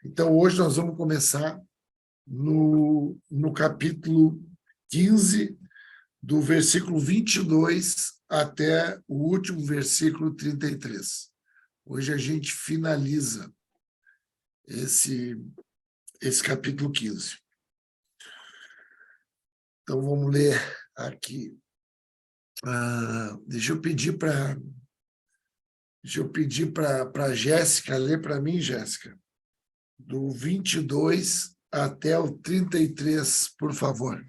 Então, hoje nós vamos começar no capítulo 15, do versículo 22 até o último versículo 33. Hoje a gente finaliza esse capítulo 15. Então, vamos ler aqui. Deixa eu pedir para a Jéssica ler para mim, Jéssica, do 22 até o 33, por favor.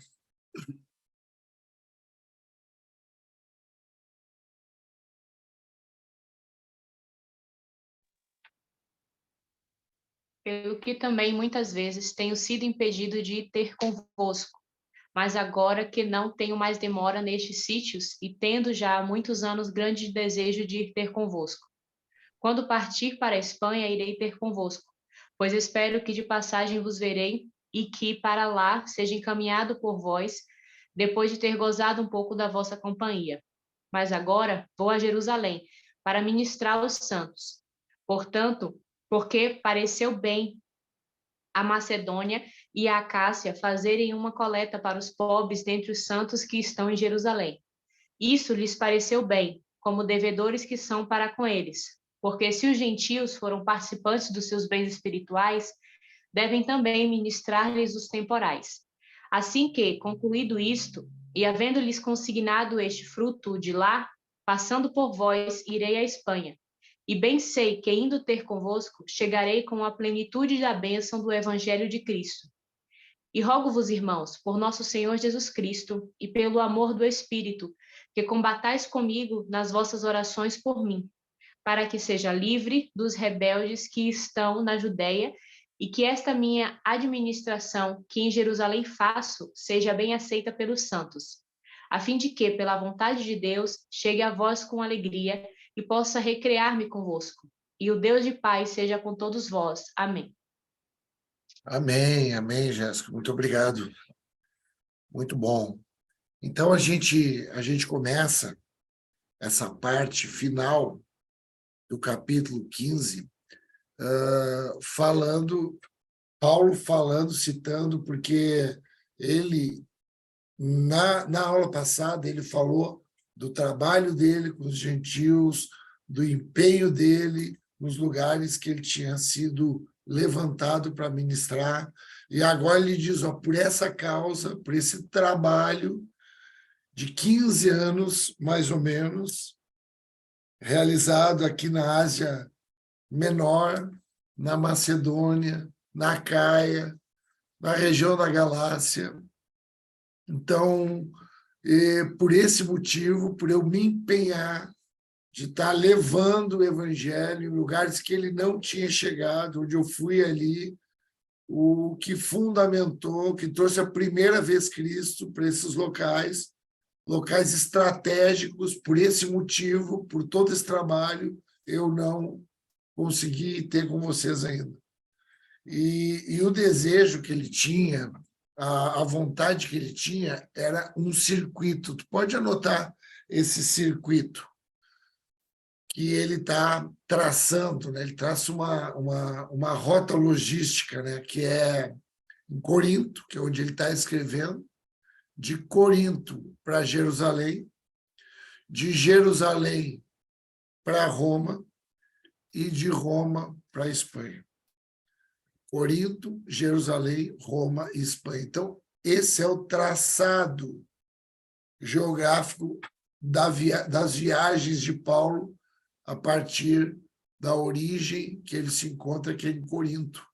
Pelo que também muitas vezes tenho sido impedido de ir ter convosco, mas agora que não tenho mais demora nestes sítios e tendo já há muitos anos grande desejo de ir ter convosco. Quando partir para a Espanha, irei ter convosco, pois espero que de passagem vos verei e que para lá seja encaminhado por vós, depois de ter gozado um pouco da vossa companhia. Mas agora vou a Jerusalém para ministrar aos santos. Portanto, porque pareceu bem a Macedônia e a Acácia fazerem uma coleta para os pobres dentre os santos que estão em Jerusalém. Isso lhes pareceu bem, como devedores que são para com eles, porque se os gentios foram participantes dos seus bens espirituais, devem também ministrar-lhes os temporais. Assim que, concluído isto, e havendo-lhes consignado este fruto de lá, passando por vós, irei à Espanha. E bem sei que, indo ter convosco, chegarei com a plenitude da bênção do Evangelho de Cristo. E rogo-vos, irmãos, por nosso Senhor Jesus Cristo e pelo amor do Espírito, que combatais comigo nas vossas orações por mim, para que seja livre dos rebeldes que estão na Judéia e que esta minha administração, que em Jerusalém faço, seja bem aceita pelos santos, a fim de que, pela vontade de Deus, chegue a vós com alegria e possa recrear-me convosco. E o Deus de paz seja com todos vós. Amém. Amém, amém, Jéssica. Muito obrigado. Muito bom. Então, a gente começa essa parte final do capítulo 15, Paulo falando, citando, porque ele, na aula passada, ele falou do trabalho dele com os gentios, do empenho dele nos lugares que ele tinha sido levantado para ministrar, e agora ele diz, ó, por essa causa, por esse trabalho de 15 anos, mais ou menos, realizado aqui na Ásia Menor, na Macedônia, na Acaia, na região da Galácia. Então, por esse motivo, por eu me empenhar de estar levando o evangelho em lugares que ele não tinha chegado, onde eu fui ali, o que fundamentou, que trouxe a primeira vez Cristo para esses locais estratégicos, por esse motivo, por todo esse trabalho, eu não consegui ter com vocês ainda. E o desejo que ele tinha, a vontade que ele tinha, era um circuito. Tu pode anotar esse circuito que ele está traçando, né? Ele traça uma rota logística, né? Que é em Corinto, que é onde ele está escrevendo, de Corinto para Jerusalém, de Jerusalém para Roma e de Roma para a Espanha. Corinto, Jerusalém, Roma e Espanha. Então, esse é o traçado geográfico das viagens de Paulo a partir da origem que ele se encontra aqui em Corinto.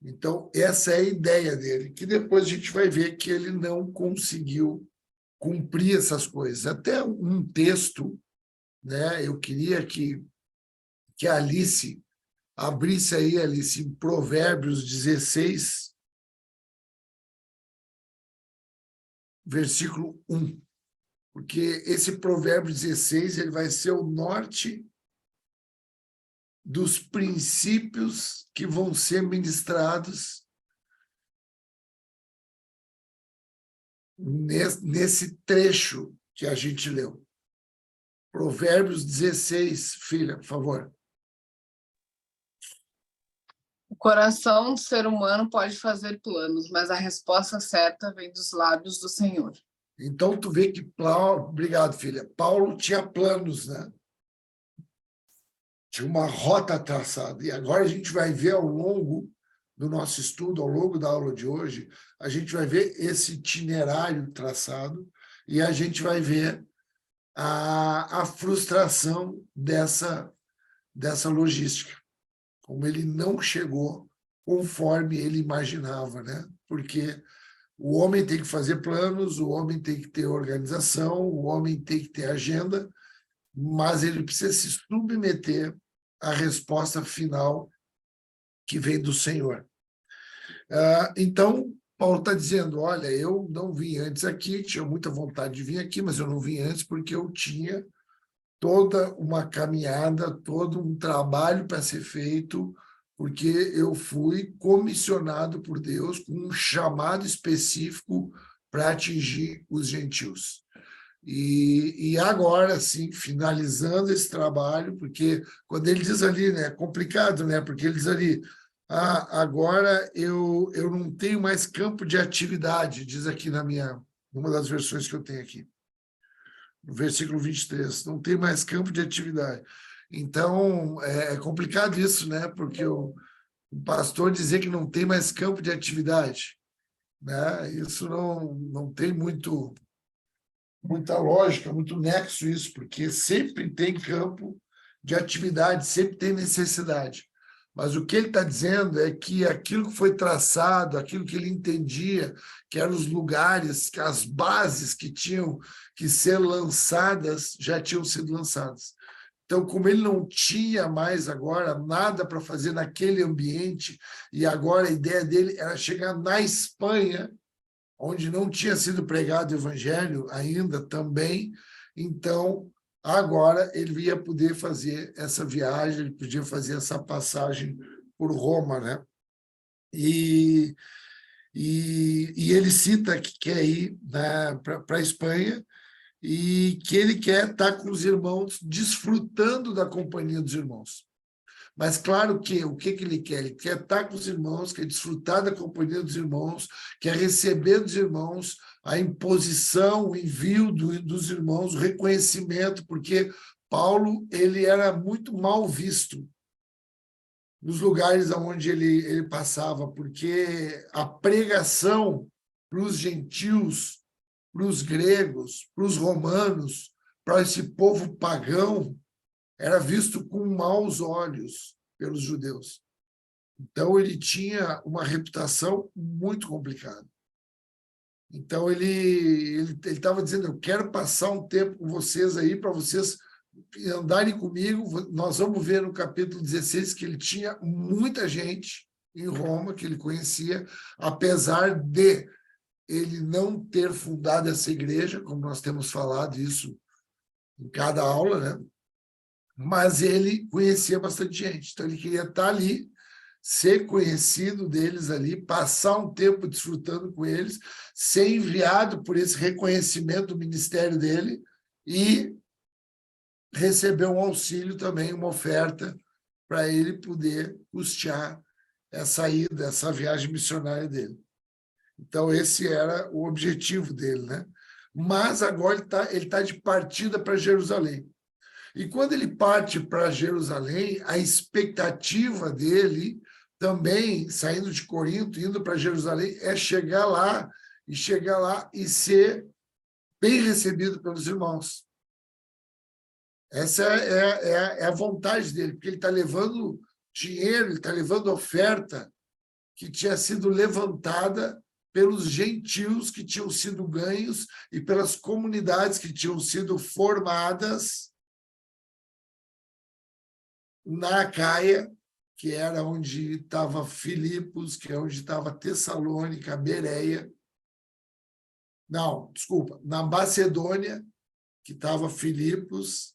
Então, essa é a ideia dele, que depois a gente vai ver que ele não conseguiu cumprir essas coisas. Até um texto, né? Eu queria que a Alice abrisse aí, Alice, em Provérbios 16, versículo 1. Porque esse Provérbio 16 ele vai ser o norte dos princípios que vão ser ministrados nesse trecho que a gente leu. Provérbios 16, filha, por favor. coração do ser humano pode fazer planos, mas a resposta certa vem dos lábios do Senhor. Então, tu vê que Paulo... Obrigado, filha. Paulo tinha planos, né? Tinha uma rota traçada. E agora a gente vai ver ao longo do nosso estudo, ao longo da aula de hoje, a gente vai ver esse itinerário traçado e a gente vai ver a frustração dessa logística, como ele não chegou conforme ele imaginava, né? Porque o homem tem que fazer planos, o homem tem que ter organização, o homem tem que ter agenda, mas ele precisa se submeter à resposta final que vem do Senhor. Então, Paulo está dizendo, olha, eu não vim antes aqui, tinha muita vontade de vir aqui, mas eu não vim antes porque eu tinha toda uma caminhada, todo um trabalho para ser feito, porque eu fui comissionado por Deus com um chamado específico para atingir os gentios. E agora, sim, finalizando esse trabalho, porque quando ele diz ali, né, é complicado, né, porque ele diz ali, agora eu não tenho mais campo de atividade, diz aqui numa das versões que eu tenho aqui, no versículo 23, não tem mais campo de atividade. Então, é complicado isso, né, porque o pastor dizer que não tem mais campo de atividade, né, isso não tem muita lógica, muito nexo isso, porque sempre tem campo de atividade, sempre tem necessidade. Mas o que ele está dizendo é que aquilo que foi traçado, aquilo que ele entendia, que eram os lugares, que as bases que tinham que ser lançadas, já tinham sido lançadas. Então, como ele não tinha mais agora nada para fazer naquele ambiente, e agora a ideia dele era chegar na Espanha, onde não tinha sido pregado o evangelho ainda também, então agora ele ia poder fazer essa viagem, ele podia fazer essa passagem por Roma, né? E ele cita que quer ir, né, para a Espanha e que ele quer estar com os irmãos, desfrutando da companhia dos irmãos. Mas claro que o que ele quer? Ele quer estar com os irmãos, quer desfrutar da companhia dos irmãos, quer receber dos irmãos a imposição, o envio dos irmãos, o reconhecimento, porque Paulo ele era muito mal visto nos lugares onde ele passava, porque a pregação para os gentios, para os gregos, para os romanos, para esse povo pagão, era visto com maus olhos pelos judeus. Então, ele tinha uma reputação muito complicada. Então, ele estava dizendo, eu quero passar um tempo com vocês aí, para vocês andarem comigo. Nós vamos ver no capítulo 16 que ele tinha muita gente em Roma, que ele conhecia, apesar de ele não ter fundado essa igreja, como nós temos falado isso em cada aula, né? Mas ele conhecia bastante gente, então ele queria estar ali, ser conhecido deles ali, passar um tempo desfrutando com eles, ser enviado por esse reconhecimento do ministério dele e receber um auxílio também, uma oferta, para ele poder custear essa ida, essa viagem missionária dele. Então, esse era o objetivo dele, né? Mas agora ele tá de partida para Jerusalém. E quando ele parte para Jerusalém, a expectativa dele também, saindo de Corinto, indo para Jerusalém, é chegar lá e ser bem recebido pelos irmãos. Essa é a vontade dele, porque ele está levando dinheiro, ele está levando oferta que tinha sido levantada pelos gentios que tinham sido ganhos e pelas comunidades que tinham sido formadas na Acaia, que era onde estava Filipos, que é onde estava Tessalônica, Bereia. Não, desculpa, na Macedônia, que estava Filipos,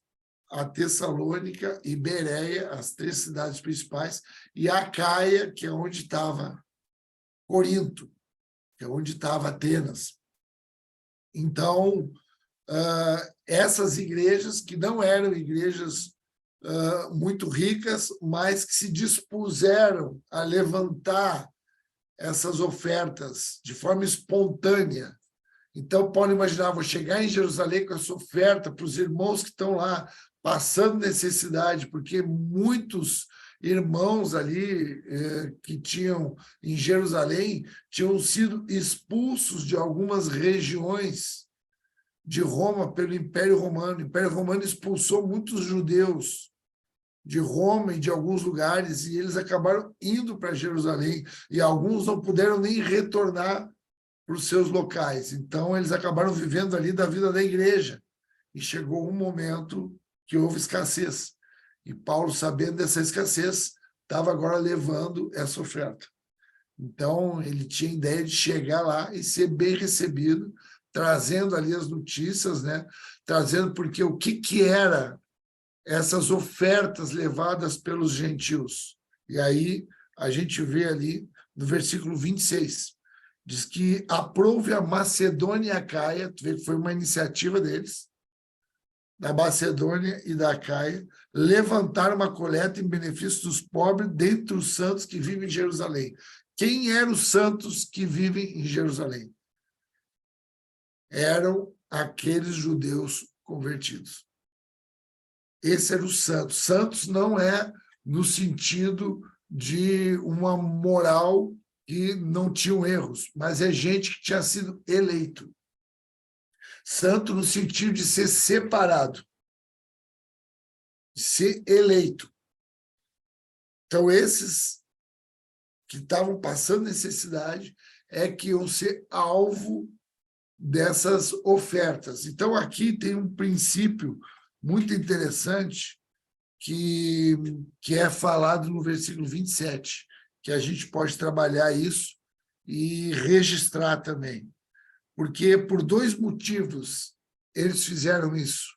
a Tessalônica e Bereia, as 3 cidades principais, e a Acaia, que é onde estava Corinto, que é onde estava Atenas. Então, essas igrejas, que não eram igrejas muito ricas, mas que se dispuseram a levantar essas ofertas de forma espontânea. Então, pode imaginar, vou chegar em Jerusalém com essa oferta para os irmãos que estão lá passando necessidade, porque muitos irmãos ali que tinham em Jerusalém tinham sido expulsos de algumas regiões de Roma pelo Império Romano. O Império Romano expulsou muitos judeus de Roma e de alguns lugares, e eles acabaram indo para Jerusalém, e alguns não puderam nem retornar para os seus locais. Então, eles acabaram vivendo ali da vida da igreja, e chegou um momento que houve escassez. E Paulo, sabendo dessa escassez, estava agora levando essa oferta. Então, ele tinha ideia de chegar lá e ser bem recebido, trazendo ali as notícias, né? Trazendo porque o que era essas ofertas levadas pelos gentios. E aí a gente vê ali no versículo 26, diz que aprove a Macedônia e a Acaia, tu vê que foi uma iniciativa deles, da Macedônia e da Acaia, levantar uma coleta em benefício dos pobres dentre os santos que vivem em Jerusalém. Quem eram os santos que vivem em Jerusalém? Eram aqueles judeus convertidos. Esse era o santos. Santos não é no sentido de uma moral que não tinham erros, mas é gente que tinha sido eleito. Santo no sentido de ser separado, de ser eleito. Então, esses que estavam passando necessidade é que iam ser alvo dessas ofertas. Então, aqui tem um princípio muito interessante que é falado no versículo 27, que a gente pode trabalhar isso e registrar também. Porque por dois motivos eles fizeram isso.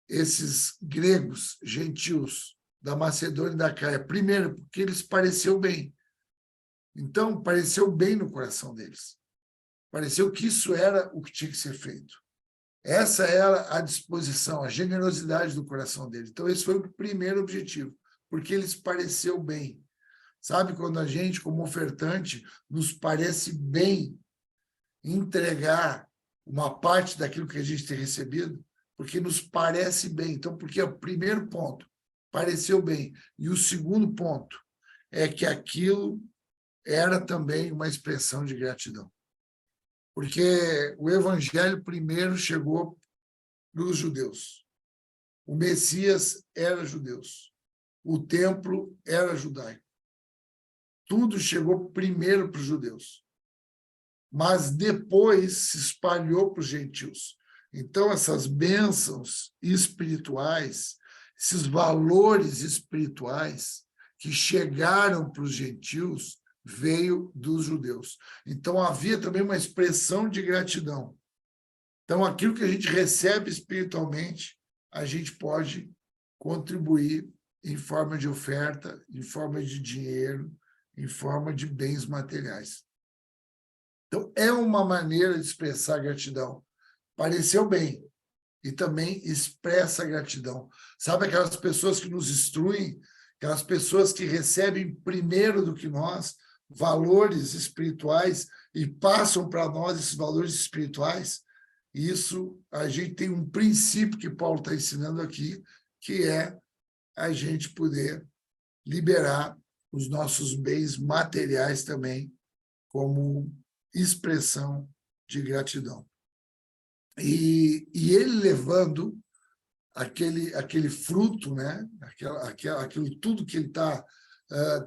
Esses gregos, gentios, da Macedônia e da Acaia. Primeiro, porque eles pareciam bem. Então, pareceu bem no coração deles. Pareceu que isso era o que tinha que ser feito. Essa era a disposição, a generosidade do coração deles. Então, esse foi o primeiro objetivo, porque eles pareceu bem. Sabe, quando a gente, como ofertante, nos parece bem entregar uma parte daquilo que a gente tem recebido, porque nos parece bem. Então, porque é o primeiro ponto, pareceu bem. E o segundo ponto é que aquilo era também uma expressão de gratidão. Porque o evangelho primeiro chegou para os judeus. O Messias era judeu. O templo era judaico. Tudo chegou primeiro para os judeus. Mas depois se espalhou para os gentios. Então, essas bênçãos espirituais, esses valores espirituais que chegaram para os gentios, veio dos judeus. Então, havia também uma expressão de gratidão. Então, aquilo que a gente recebe espiritualmente, a gente pode contribuir em forma de oferta, em forma de dinheiro, em forma de bens materiais. Então, é uma maneira de expressar gratidão. Pareceu bem. E também expressa gratidão. Sabe aquelas pessoas que nos instruem, aquelas pessoas que recebem primeiro do que nós valores espirituais e passam para nós esses valores espirituais? Isso, a gente tem um princípio que Paulo está ensinando aqui, que é a gente poder liberar os nossos bens materiais também como expressão de gratidão. E ele levando aquele fruto, né? Aquilo tudo que ele está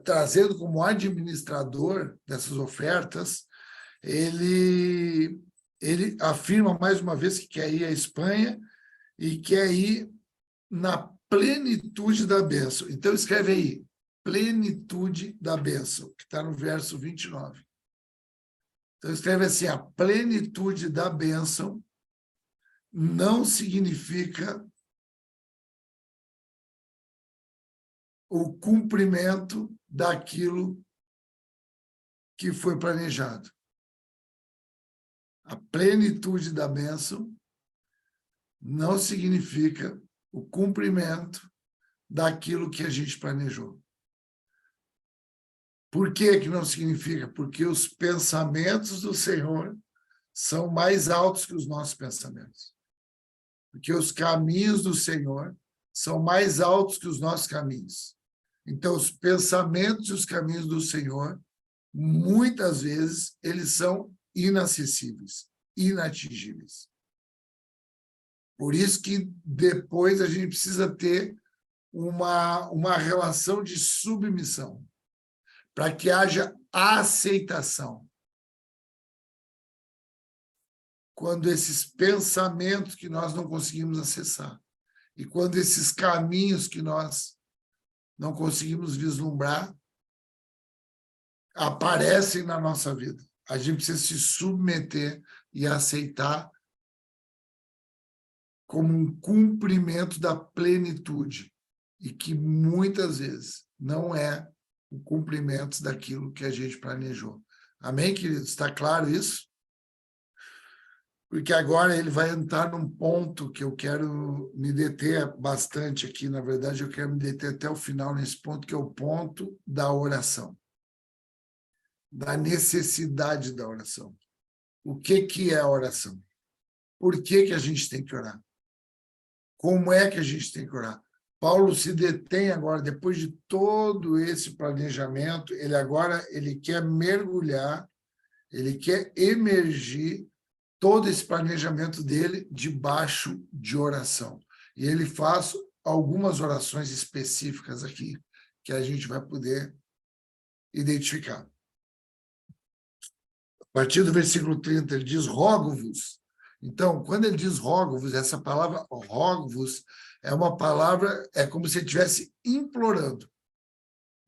trazendo como administrador dessas ofertas, ele afirma mais uma vez que quer ir à Espanha e quer ir na plenitude da bênção. Então, escreve aí, plenitude da bênção, que está no verso 29. Então, escreve assim, a plenitude da bênção não significa o cumprimento daquilo que foi planejado. A plenitude da bênção não significa o cumprimento daquilo que a gente planejou. Por que que não significa? Porque os pensamentos do Senhor são mais altos que os nossos pensamentos. Porque os caminhos do Senhor são mais altos que os nossos caminhos. Então, os pensamentos e os caminhos do Senhor, muitas vezes, eles são inacessíveis, inatingíveis. Por isso que depois a gente precisa ter uma relação de submissão, para que haja aceitação. Quando esses pensamentos que nós não conseguimos acessar, e quando esses caminhos que nós não conseguimos vislumbrar, aparecem na nossa vida. A gente precisa se submeter e aceitar como um cumprimento da plenitude, e que muitas vezes não é o cumprimento daquilo que a gente planejou. Amém, queridos? Está claro isso? Porque agora ele vai entrar num ponto que eu quero me deter bastante aqui. Na verdade, eu quero me deter até o final nesse ponto, que é o ponto da oração, da necessidade da oração. O que é a oração? Por que a gente tem que orar? Como é que a gente tem que orar? Paulo se detém agora, depois de todo esse planejamento, ele quer mergulhar, ele quer emergir todo esse planejamento dele debaixo de oração. E ele faz algumas orações específicas aqui, que a gente vai poder identificar. A partir do versículo 30, ele diz, rogo-vos. Então, quando ele diz rogo-vos, essa palavra rogo-vos é uma palavra, é como se ele estivesse implorando.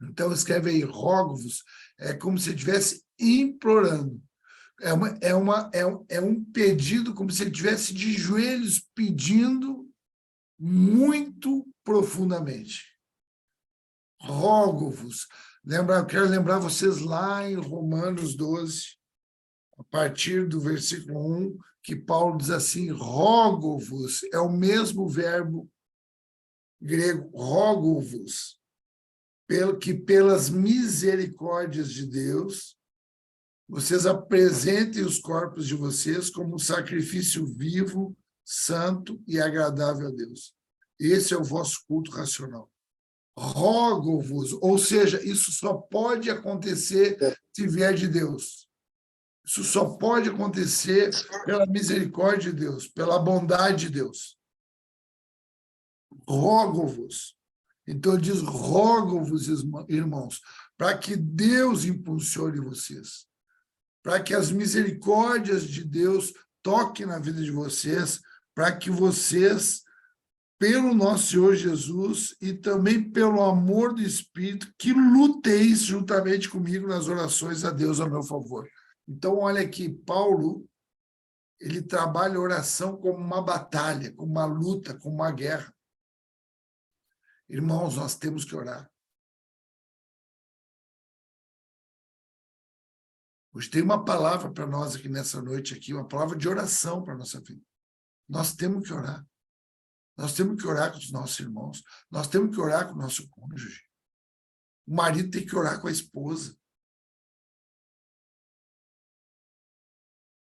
Então, escreve aí, rogo-vos, é como se ele estivesse implorando. É um pedido como se ele estivesse de joelhos pedindo muito profundamente. Rogo-vos. Eu quero lembrar vocês lá em Romanos 12, a partir do versículo 1, que Paulo diz assim, rogo-vos, é o mesmo verbo grego, rogo-vos, que pelas misericórdias de Deus, vocês apresentem os corpos de vocês como um sacrifício vivo, santo e agradável a Deus. Esse é o vosso culto racional. Rogo-vos, ou seja, isso só pode acontecer se vier de Deus. Isso só pode acontecer pela misericórdia de Deus, pela bondade de Deus. Rogo-vos. Então, ele diz, rogo-vos, irmãos, para que Deus impulsione vocês, para que as misericórdias de Deus toquem na vida de vocês, para que vocês, pelo nosso Senhor Jesus e também pelo amor do Espírito, que luteis juntamente comigo nas orações a Deus a meu favor. Então, olha aqui, Paulo, ele trabalha a oração como uma batalha, como uma luta, como uma guerra. Irmãos, nós temos que orar. Hoje tem uma palavra para nós aqui nessa noite, aqui, uma palavra de oração para a nossa vida. Nós temos que orar. Nós temos que orar com os nossos irmãos. Nós temos que orar com o nosso cônjuge. O marido tem que orar com a esposa.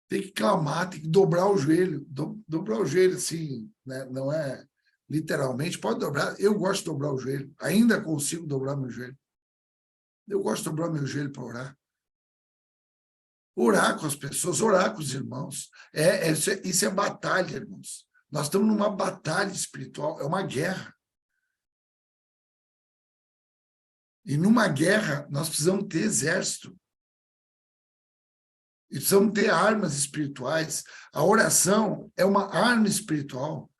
Tem que clamar, tem que dobrar o joelho. Dobrar o joelho, assim, né? Não é literalmente, pode dobrar. Eu gosto de dobrar o joelho. Ainda consigo dobrar meu joelho. Eu gosto de dobrar meu joelho para orar. Orar com as pessoas, orar com os irmãos. Isso é batalha, irmãos. Nós estamos numa batalha espiritual, é uma guerra. E numa guerra, nós precisamos ter exército. E precisamos ter armas espirituais. A oração é uma arma espiritual.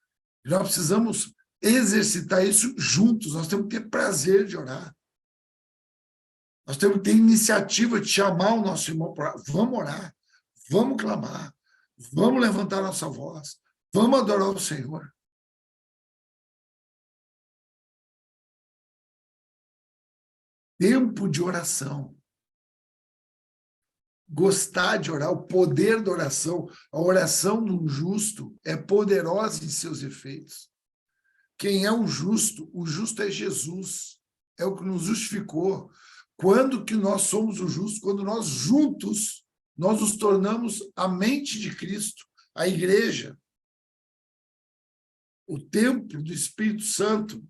E nós precisamos exercitar isso juntos. Nós temos que ter prazer de orar. Nós temos que ter iniciativa de chamar o nosso irmão para orar. Vamos orar, vamos clamar, vamos levantar nossa voz, vamos adorar o Senhor. Tempo de oração. Gostar de orar, o poder da oração. A oração de um justo é poderosa em seus efeitos. Quem é o justo? O justo é Jesus. É o que nos justificou. Quando que nós somos o justo? Quando nós juntos, nós nos tornamos a mente de Cristo, a igreja, o templo do Espírito Santo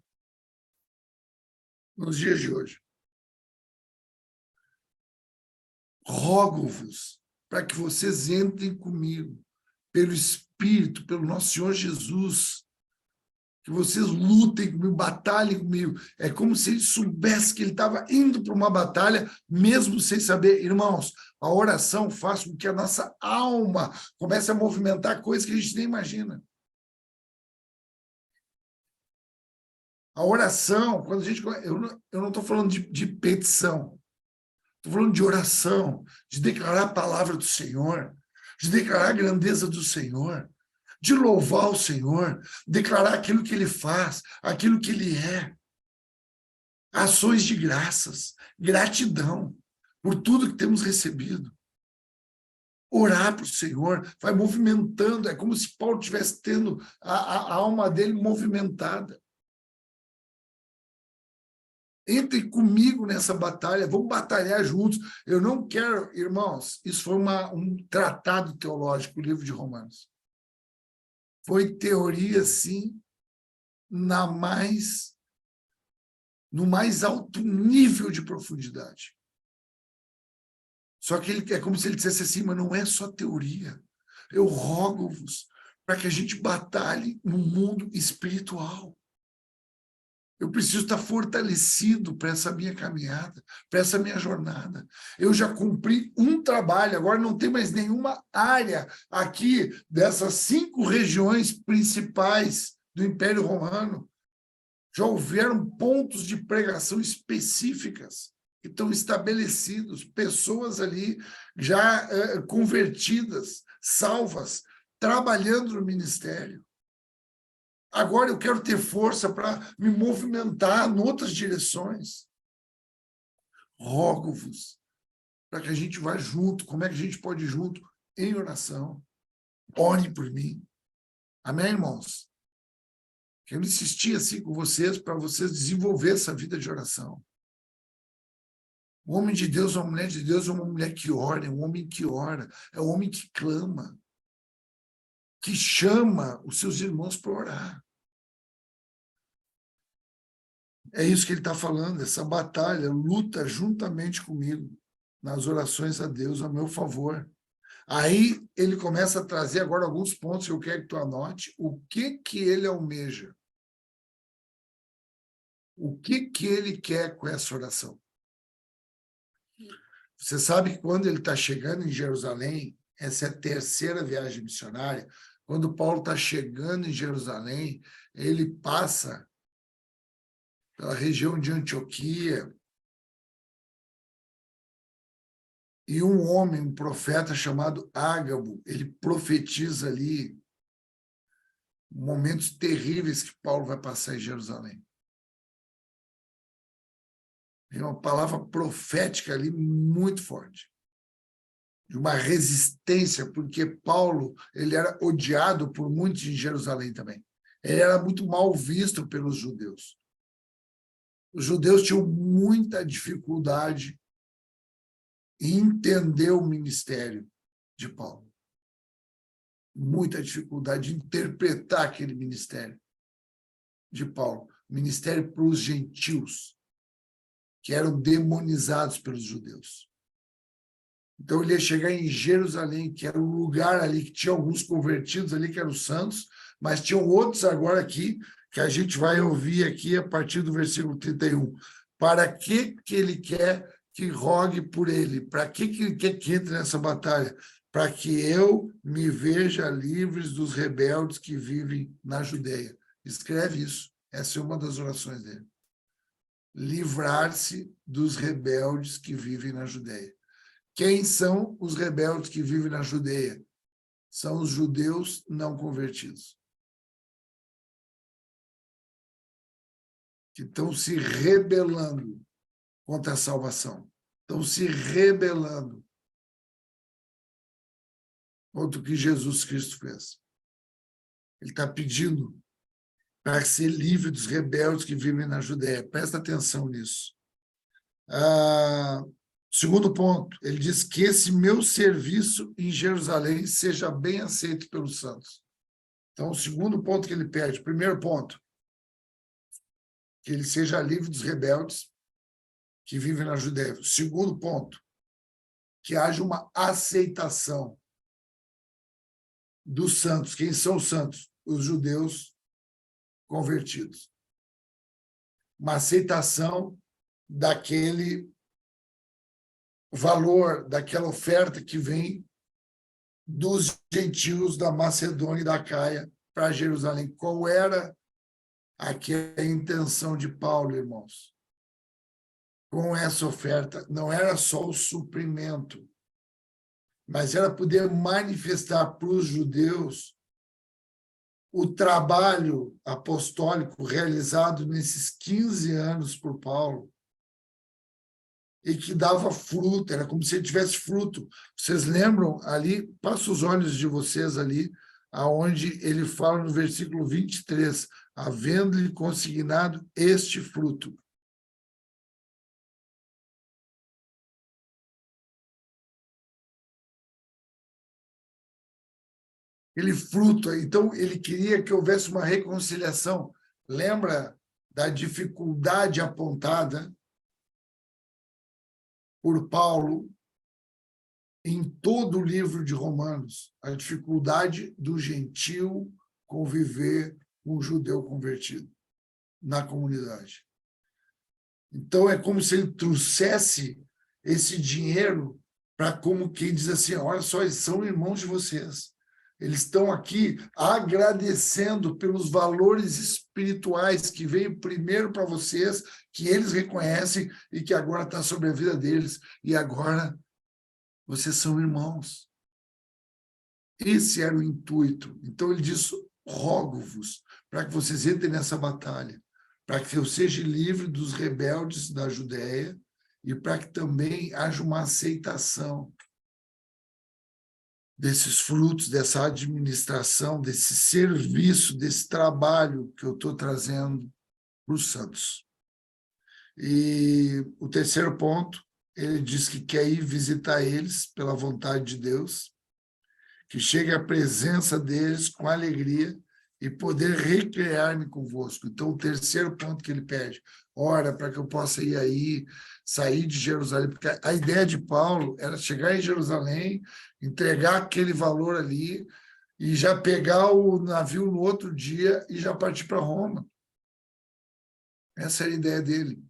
nos dias de hoje. Rogo-vos para que vocês entrem comigo, pelo Espírito, pelo nosso Senhor Jesus, que vocês lutem comigo, batalhem comigo. É como se ele soubesse que ele estava indo para uma batalha, mesmo sem saber. Irmãos, a oração faz com que a nossa alma comece a movimentar coisas que a gente nem imagina. A oração, quando a gente... Eu não estou falando de petição, estou falando de oração, de declarar a palavra do Senhor, de declarar a grandeza do Senhor, de louvar o Senhor, declarar aquilo que Ele faz, aquilo que Ele é. Ações de graças, gratidão por tudo que temos recebido. Orar para o Senhor, vai movimentando, é como se Paulo estivesse tendo a alma dele movimentada. Entrem comigo nessa batalha, vamos batalhar juntos. Eu não quero, irmãos, isso foi um tratado teológico, o livro de Romanos. Foi teoria, sim, no mais alto nível de profundidade. Só que é como se ele dissesse assim, mas não é só teoria. Eu rogo-vos para que a gente batalhe no mundo espiritual. Eu preciso estar fortalecido para essa minha caminhada, para essa minha jornada. Eu já cumpri um trabalho, agora não tem mais nenhuma área aqui dessas 5 regiões principais do Império Romano. Já houveram pontos de pregação específicas que estão estabelecidos, pessoas ali já convertidas, salvas, trabalhando no ministério. Agora eu quero ter força para me movimentar em outras direções. Rogo-vos para que a gente vá junto. Como é que a gente pode ir junto? Em oração. Orem por mim. Amém, irmãos? Quero insistir assim com vocês para vocês desenvolver essa vida de oração. O homem de Deus, uma mulher de Deus, é uma mulher que ora, é um homem que ora, é um homem que clama, que chama os seus irmãos para orar. É isso que ele está falando, essa batalha, luta juntamente comigo, nas orações a Deus, a meu favor. Aí ele começa a trazer agora alguns pontos que eu quero que tu anote, o que ele almeja. O que ele quer com essa oração? Você sabe que quando ele está chegando em Jerusalém, essa é a 3ª viagem missionária, quando Paulo está chegando em Jerusalém, ele passa pela região de Antioquia, e um homem, um profeta chamado Ágabo, ele profetiza ali momentos terríveis que Paulo vai passar em Jerusalém. Tem uma palavra profética ali muito forte, de uma resistência, porque Paulo ele era odiado por muitos em Jerusalém também. Ele era muito mal visto pelos judeus. Os judeus tinham muita dificuldade em entender o ministério de Paulo. Muita dificuldade de interpretar aquele ministério de Paulo. Ministério para os gentios, que eram demonizados pelos judeus. Então, ele ia chegar em Jerusalém, que era um lugar ali que tinha alguns convertidos ali, que eram os santos, mas tinham outros agora aqui, que a gente vai ouvir aqui a partir do versículo 31. Para que ele quer que rogue por ele? Para que ele quer que entre nessa batalha? Para que eu me veja livres dos rebeldes que vivem na Judeia. Escreve isso. Essa é uma das orações dele. Livrar-se dos rebeldes que vivem na Judeia. Quem são os rebeldes que vivem na Judeia? São os judeus não convertidos, que estão se rebelando contra a salvação. Estão se rebelando contra o que Jesus Cristo fez. Ele está pedindo para ser livre dos rebeldes que vivem na Judéia. Presta atenção nisso. Segundo ponto, ele diz que esse meu serviço em Jerusalém seja bem aceito pelos santos. Então, o segundo ponto que ele pede, primeiro ponto, que ele seja livre dos rebeldes que vivem na Judéia. O segundo ponto, que haja uma aceitação dos santos. Quem são os santos? Os judeus convertidos. Uma aceitação daquele valor, daquela oferta que vem dos gentios da Macedônia e da Acaia para Jerusalém. Qual era aqui a intenção de Paulo, irmãos? Com essa oferta, não era só o suprimento, mas era poder manifestar para os judeus o trabalho apostólico realizado nesses 15 anos por Paulo, e que dava fruto, era como se ele tivesse fruto. Vocês lembram ali? Passa os olhos de vocês ali, aonde ele fala no versículo 23, havendo-lhe consignado este fruto. Ele fruto, então ele queria que houvesse uma reconciliação. Lembra da dificuldade apontada por Paulo em todo o livro de Romanos, a dificuldade do gentio conviver com o judeu convertido na comunidade. Então, é como se ele trouxesse esse dinheiro para como quem diz assim, olha só, eles são irmãos de vocês. Eles estão aqui agradecendo pelos valores espirituais que veio primeiro para vocês, que eles reconhecem e que agora está sobre a vida deles. E agora vocês são irmãos. Esse era o intuito. Então ele diz, rogo-vos, para que vocês entrem nessa batalha, para que eu seja livre dos rebeldes da Judéia e para que também haja uma aceitação desses frutos, dessa administração, desse serviço, desse trabalho que eu estou trazendo para os santos. E o terceiro ponto, ele diz que quer ir visitar eles pela vontade de Deus, que chegue à presença deles com alegria e poder recrear-me convosco. Então, o terceiro ponto que ele pede, ora, para que eu possa ir aí, sair de Jerusalém, porque a ideia de Paulo era chegar em Jerusalém, entregar aquele valor ali e já pegar o navio no outro dia e já partir para Roma. Essa era a ideia dele.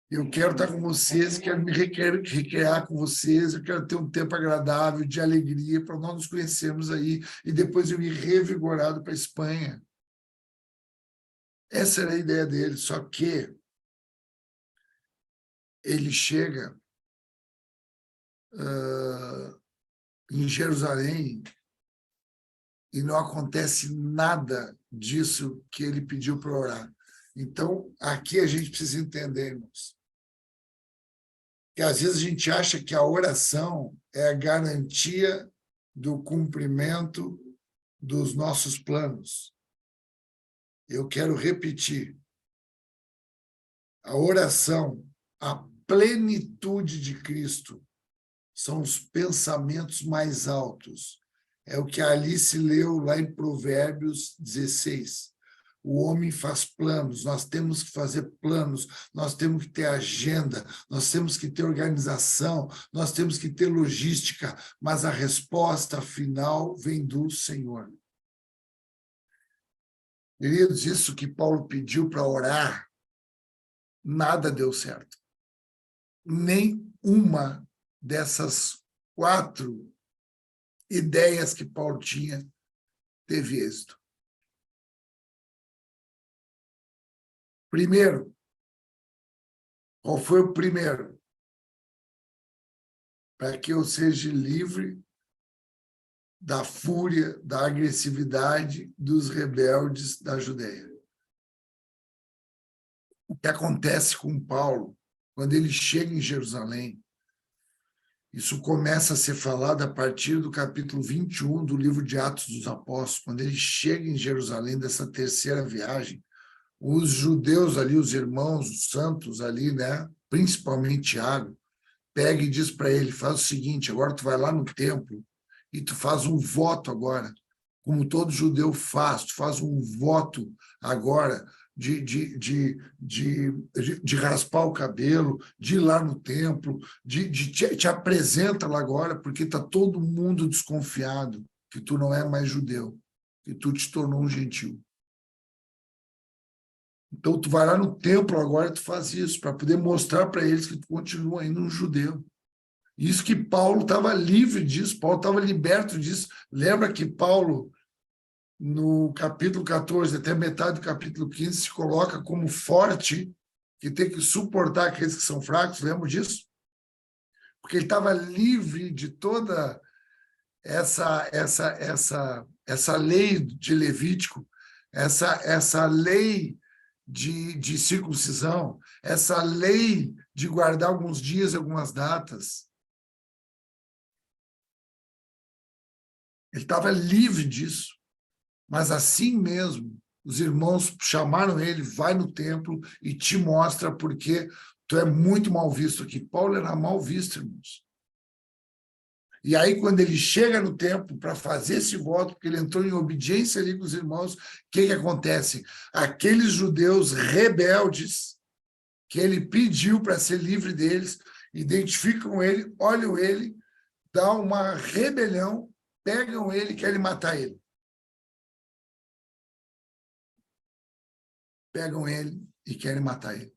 Eu quero estar com vocês, quero me recriar com vocês, eu quero ter um tempo agradável, de alegria, para nós nos conhecermos aí, e depois eu ir revigorado para a Espanha. Essa era a ideia dele, só que ele chega em Jerusalém e não acontece nada disso que ele pediu para orar. Então, aqui a gente precisa entender, irmãos, que às vezes a gente acha que a oração é a garantia do cumprimento dos nossos planos. Eu quero repetir. A oração, a plenitude de Cristo, são os pensamentos mais altos. É o que a Alice leu lá em Provérbios 16. O homem faz planos, nós temos que fazer planos, nós temos que ter agenda, nós temos que ter organização, nós temos que ter logística, mas a resposta final vem do Senhor. Queridos, isso que Paulo pediu para orar, nada deu certo. Nem uma dessas 4 ideias que Paulo tinha teve êxito. Primeiro, qual foi o primeiro? Para que eu seja livre da fúria, da agressividade dos rebeldes da Judéia. O que acontece com Paulo, quando ele chega em Jerusalém, Isso começa a ser falado a partir do capítulo 21 do livro de Atos dos Apóstolos, quando ele chega em Jerusalém dessa terceira viagem. Os judeus ali, os irmãos, os santos ali, né, principalmente Tiago, pega e diz para ele, faz o seguinte, agora tu vai lá no templo e tu faz um voto agora, como todo judeu faz, tu faz um voto agora de raspar o cabelo, de ir lá no templo, te apresenta lá agora, porque está todo mundo desconfiado que tu não é mais judeu, que tu te tornou um gentil. Então, tu vai lá no templo agora e tu faz isso, para poder mostrar para eles que tu continua ainda um judeu. Isso que Paulo estava livre disso, Paulo estava liberto disso. Lembra que Paulo, no capítulo 14, até metade do capítulo 15, se coloca como forte, que tem que suportar aqueles que são fracos, lembra disso? Porque ele estava livre de toda essa lei de Levítico, essa lei de circuncisão, essa lei de guardar alguns dias e algumas datas. Ele estava livre disso. Mas assim mesmo, os irmãos chamaram ele, vai no templo e te mostra porque tu é muito mal visto aqui. Paulo era mal visto, irmãos. E aí, quando ele chega no templo para fazer esse voto, porque ele entrou em obediência ali com os irmãos, o que acontece? Aqueles judeus rebeldes, que ele pediu para ser livre deles, identificam ele, olham ele, dão uma rebelião, pegam ele e querem matar ele. Pegam ele e querem matar ele.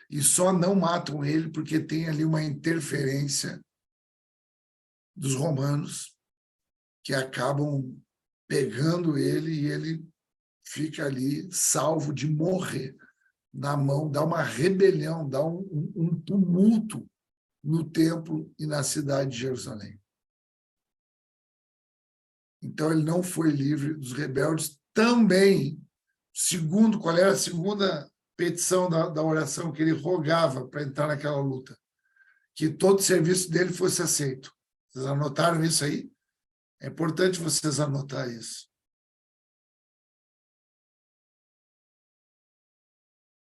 E só não matam ele porque tem ali uma interferência dos romanos que acabam pegando ele e ele fica ali salvo de morrer na mão, dá uma rebelião, dá um tumulto no templo e na cidade de Jerusalém. Então ele não foi livre dos rebeldes também. Segundo, qual era a segunda petição da oração que ele rogava para entrar naquela luta? Que todo o serviço dele fosse aceito. Vocês anotaram isso aí? É importante vocês anotar isso.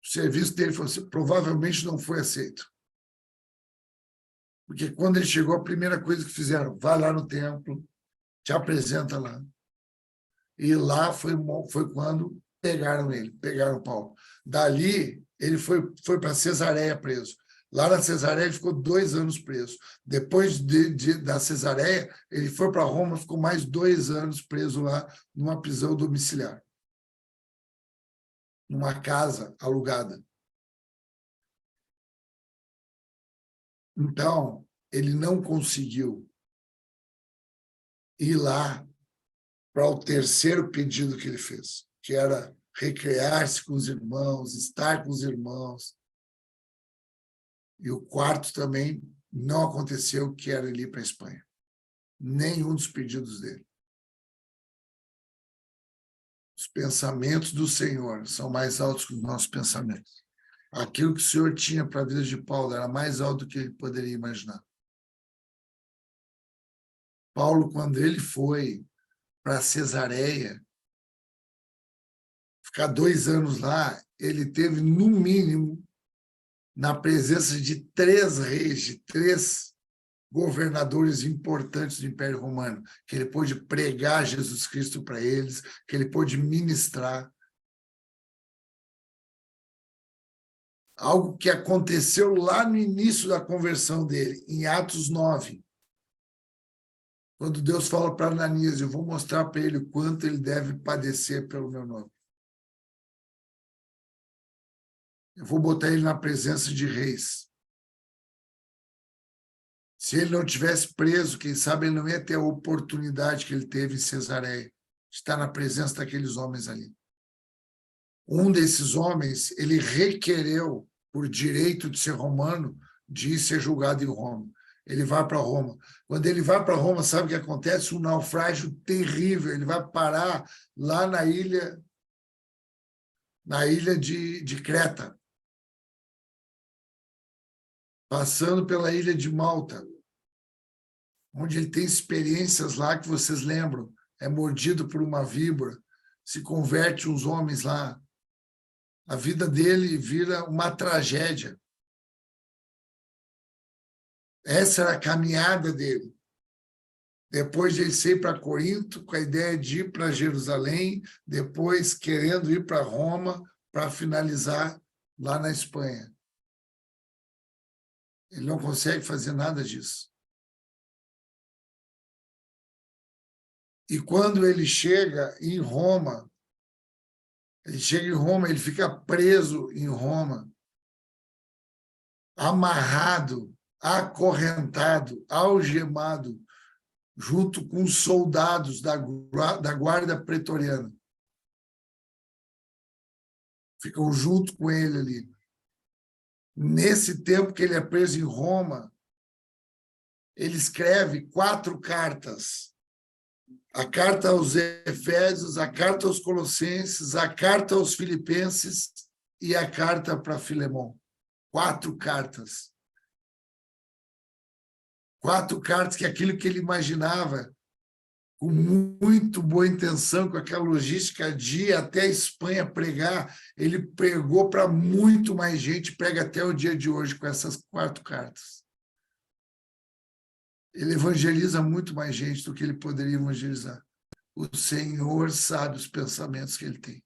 O serviço dele provavelmente não foi aceito. Porque quando ele chegou, a primeira coisa que fizeram, vai lá no templo, te apresenta lá. E lá foi quando pegaram Paulo. Dali, ele foi para Cesareia preso. Lá na Cesareia, ele ficou 2 anos preso. Depois da Cesareia, ele foi para Roma, ficou mais 2 anos preso lá, numa prisão domiciliar. Numa casa alugada. Então, ele não conseguiu ir lá para o terceiro pedido que ele fez, que era recrear-se com os irmãos, estar com os irmãos. E o quarto também não aconteceu, que era ele ir para a Espanha. Nenhum dos pedidos dele. Os pensamentos do Senhor são mais altos que os nossos pensamentos. Aquilo que o Senhor tinha para a vida de Paulo era mais alto do que ele poderia imaginar. Paulo, quando ele foi para Cesareia, ficar 2 anos lá, ele teve, no mínimo, na presença de 3 reis, de 3 governadores importantes do Império Romano, que ele pôde pregar Jesus Cristo para eles, que ele pôde ministrar. Algo que aconteceu lá no início da conversão dele, em Atos 9, quando Deus fala para Ananias, eu vou mostrar para ele o quanto ele deve padecer pelo meu nome. Eu vou botar ele na presença de reis. Se ele não tivesse preso, quem sabe ele não ia ter a oportunidade que ele teve em Cesareia, de estar na presença daqueles homens ali. Um desses homens, ele requereu, por direito de ser romano, de ser julgado em Roma. Ele vai para Roma. Quando ele vai para Roma, sabe o que acontece? Um naufrágio terrível. Ele vai parar lá na ilha de Creta, passando pela ilha de Malta. onde ele tem experiências lá que vocês lembram, é mordido por uma víbora, se converte uns homens lá, a vida dele vira uma tragédia. Essa era a caminhada dele. Depois de ele ir para Corinto, com a ideia de ir para Jerusalém, depois querendo ir para Roma, para finalizar lá na Espanha. Ele não consegue fazer nada disso. E quando ele chega em Roma, ele fica preso em Roma, amarrado, acorrentado, algemado, junto com os soldados da guarda pretoriana. Ficam junto com ele ali. Nesse tempo que ele é preso em Roma, ele escreve 4 cartas. A carta aos Efésios, a carta aos Colossenses, a carta aos Filipenses e a carta para Filemão. 4 cartas. 4 cartas que aquilo que ele imaginava, com muito boa intenção, com aquela logística de ir até a Espanha pregar, ele pregou para muito mais gente, prega até o dia de hoje com essas 4 cartas. Ele evangeliza muito mais gente do que ele poderia evangelizar. O Senhor sabe os pensamentos que ele tem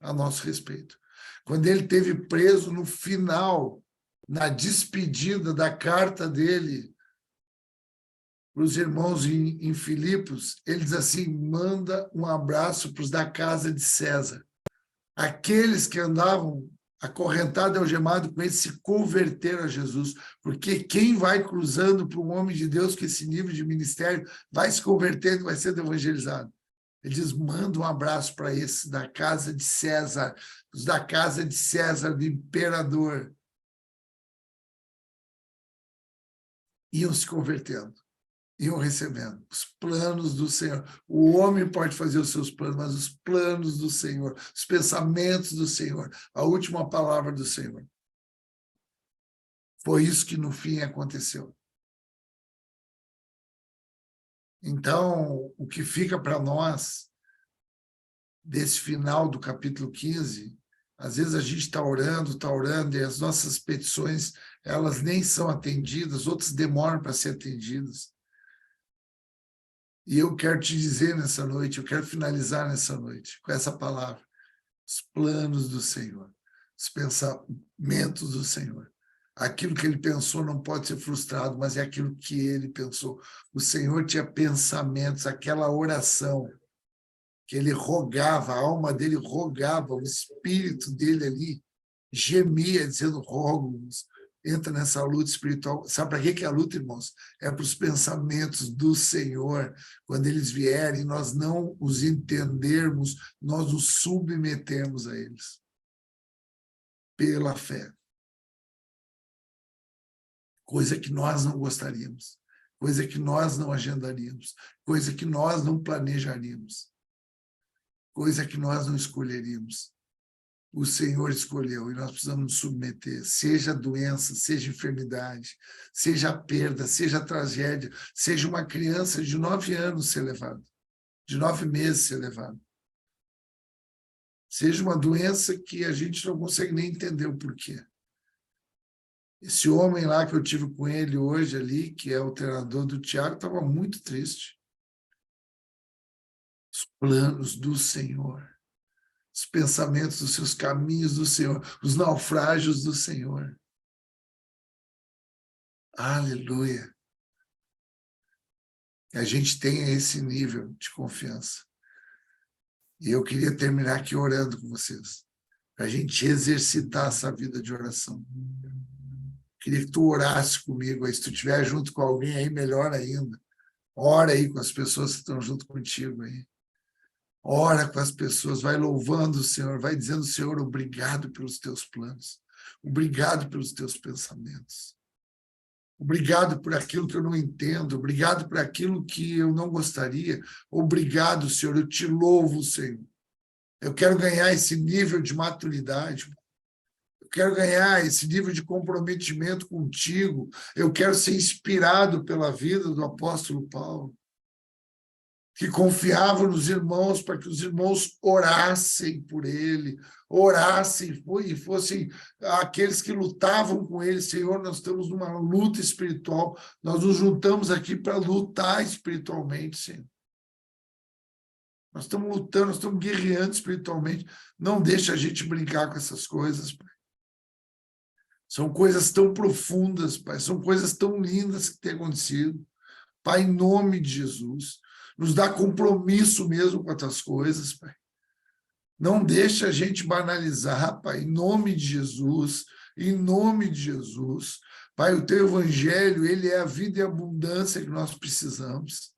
a nosso respeito. Quando ele esteve preso no final, na despedida da carta dele para os irmãos em Filipos, ele diz assim, manda um abraço para os da casa de César. Aqueles que andavam acorrentado e algemado com ele se converteram a Jesus, porque quem vai cruzando para um homem de Deus com esse nível de ministério vai se convertendo, vai sendo evangelizado. Ele diz, manda um abraço para esses da casa de César, os da casa de César, do imperador. Iam se convertendo, iam recebendo os planos do Senhor. O homem pode fazer os seus planos, mas os planos do Senhor, os pensamentos do Senhor, a última palavra do Senhor. Foi isso que no fim aconteceu. Então, o que fica para nós desse final do capítulo 15, às vezes a gente está orando, e as nossas petições, elas nem são atendidas, outras demoram para ser atendidas. E eu quero te dizer nessa noite, eu quero finalizar nessa noite com essa palavra, os planos do Senhor, os pensamentos do Senhor. Aquilo que ele pensou não pode ser frustrado, mas é aquilo que ele pensou. O Senhor tinha pensamentos, aquela oração que ele rogava, a alma dele rogava, o espírito dele ali gemia, dizendo, rogo-nos. Entra nessa luta espiritual. Sabe para que é a luta, irmãos? É para os pensamentos do Senhor. Quando eles vierem, nós não os entendermos, nós os submetemos a eles. Pela fé. Coisa que nós não gostaríamos. Coisa que nós não agendaríamos. Coisa que nós não planejaríamos. Coisa que nós não escolheríamos. O Senhor escolheu e nós precisamos nos submeter, seja doença, seja enfermidade, seja perda, seja tragédia, seja uma criança de 9 anos ser levada, de 9 meses ser levada. Seja uma doença que a gente não consegue nem entender o porquê. Esse homem lá que eu tive com ele hoje ali, que é o treinador do Thiago, estava muito triste. Os planos do Senhor. Os pensamentos dos seus caminhos do Senhor, os naufrágios do Senhor. Aleluia. Que a gente tenha esse nível de confiança. E eu queria terminar aqui orando com vocês, para a gente exercitar essa vida de oração. Queria que tu orasse comigo aí, se tu estiver junto com alguém aí, melhor ainda. Ora aí com as pessoas que estão junto contigo aí. Ora com as pessoas, vai louvando o Senhor, vai dizendo, Senhor, obrigado pelos teus planos, obrigado pelos teus pensamentos, obrigado por aquilo que eu não entendo, obrigado por aquilo que eu não gostaria, obrigado, Senhor, eu te louvo, Senhor. Eu quero ganhar esse nível de maturidade, Eu quero ganhar esse nível de comprometimento contigo. Eu quero ser inspirado pela vida do apóstolo Paulo, que confiava nos irmãos para que os irmãos orassem por ele, orassem e fossem aqueles que lutavam com ele. Senhor, nós estamos numa luta espiritual, nós nos juntamos aqui para lutar espiritualmente, Senhor. Nós estamos lutando, nós estamos guerreando espiritualmente. Não deixa a gente brincar com essas coisas, Pai. São coisas tão profundas, Pai, são coisas tão lindas que têm acontecido. Pai, em nome de Jesus, nos dá compromisso mesmo com essas coisas, Pai. Não deixa a gente banalizar, Pai, em nome de Jesus, em nome de Jesus. Pai, o teu evangelho, ele é a vida e a abundância que nós precisamos.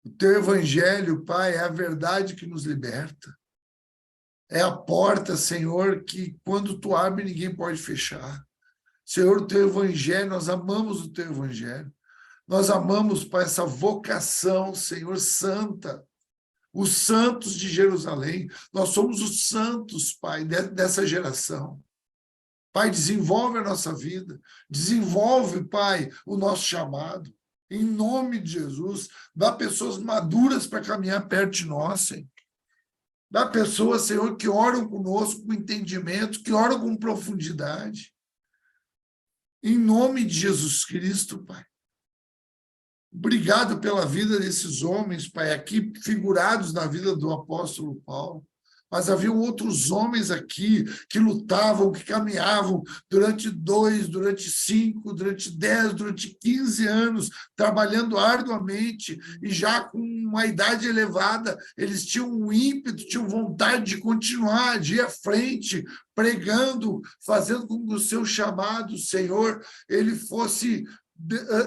O teu evangelho, Pai, é a verdade que nos liberta. É a porta, Senhor, que quando tu abre, ninguém pode fechar. Senhor, o teu evangelho, nós amamos o teu evangelho. Nós amamos, Pai, essa vocação, Senhor, santa. Os santos de Jerusalém. Nós somos os santos, Pai, dessa geração. Pai, desenvolve a nossa vida. Desenvolve, Pai, o nosso chamado. Em nome de Jesus, dá pessoas maduras para caminhar perto de nós, Senhor. Dá pessoas, Senhor, que oram conosco com entendimento, que oram com profundidade. Em nome de Jesus Cristo, Pai. Obrigado pela vida desses homens, Pai, aqui figurados na vida do apóstolo Paulo. Mas havia outros homens aqui que lutavam, que caminhavam durante 2, durante 5, durante 10, durante 15 anos, trabalhando arduamente, e já com uma idade elevada, eles tinham um ímpeto, tinham vontade de continuar, de ir à frente, pregando, fazendo com que o seu chamado, Senhor, ele fosse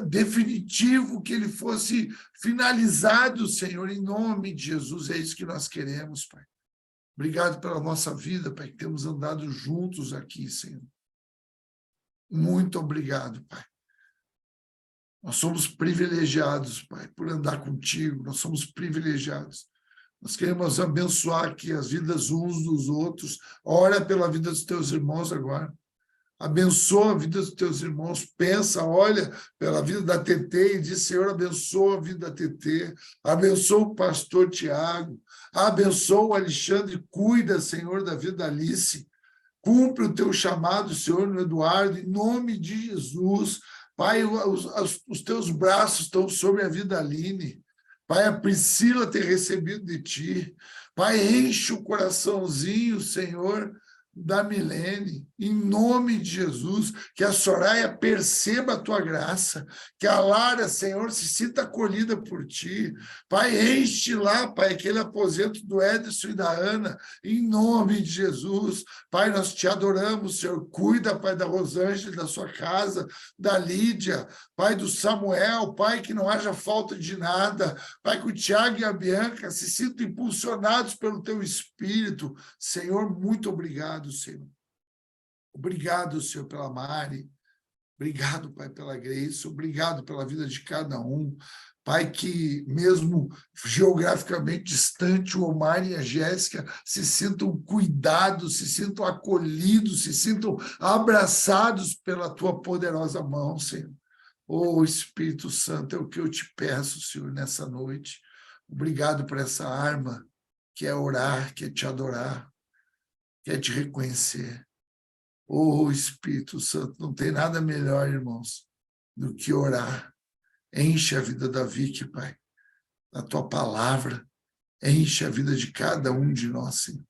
definitivo, que ele fosse finalizado, Senhor, em nome de Jesus. É isso que nós queremos, Pai. Obrigado pela nossa vida, Pai, que temos andado juntos aqui, Senhor. Muito obrigado, Pai. Nós somos privilegiados, Pai, por andar contigo. Nós somos privilegiados. Nós queremos abençoar aqui as vidas uns dos outros. Ora pela vida dos teus irmãos agora. Abençoa a vida dos teus irmãos, pensa, olha pela vida da TT e diz, Senhor, abençoa a vida da TT, abençoa o pastor Tiago, abençoa o Alexandre, cuida, Senhor, da vida da Alice, cumpre o teu chamado, Senhor, no Eduardo, em nome de Jesus. Pai, os teus braços estão sobre a vida da Aline. Pai, a Priscila ter recebido de ti. Pai, enche o coraçãozinho, Senhor, da Milene, em nome de Jesus, que a Soraya perceba a tua graça, que a Lara, Senhor, se sinta acolhida por ti. Pai, enche lá, Pai, aquele aposento do Edson e da Ana, em nome de Jesus. Pai, nós te adoramos, Senhor. Cuida, Pai, da Rosângela, da sua casa, da Lídia, Pai, do Samuel, Pai, que não haja falta de nada. Pai, que o Tiago e a Bianca se sintam impulsionados pelo teu Espírito. Senhor, muito obrigado, Senhor. Obrigado, Senhor, pela Mari. Obrigado, Pai, pela Grace. Obrigado pela vida de cada um. Pai, que mesmo geograficamente distante, o Omar e a Jéssica se sintam cuidados, se sintam acolhidos, se sintam abraçados pela tua poderosa mão, Senhor. Oh, Espírito Santo, é o que eu te peço, Senhor, nessa noite. Obrigado por essa arma, que é orar, que é te adorar, que é te reconhecer. Oh, Espírito Santo, não tem nada melhor, irmãos, do que orar. Enche a vida da Vicky, Pai, da tua palavra. Enche a vida de cada um de nós, Senhor.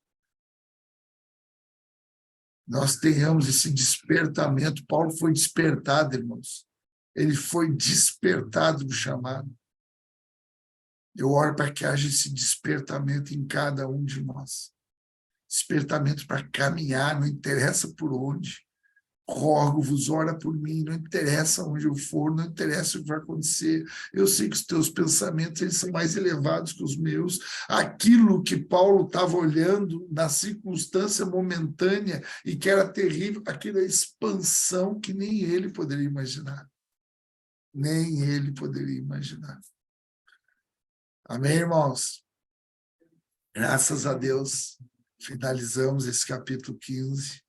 Nós tenhamos esse despertamento. Paulo foi despertado, irmãos. Ele foi despertado do chamado. Eu oro para que haja esse despertamento em cada um de nós. Despertamento para caminhar, não interessa por onde. Rogo-vos, ora por mim, não interessa onde eu for, não interessa o que vai acontecer. Eu sei que os teus pensamentos eles são mais elevados que os meus. Aquilo que Paulo estava olhando na circunstância momentânea e que era terrível, aquilo é expansão que nem ele poderia imaginar. Nem ele poderia imaginar. Amém, irmãos? Graças a Deus, finalizamos esse capítulo 15.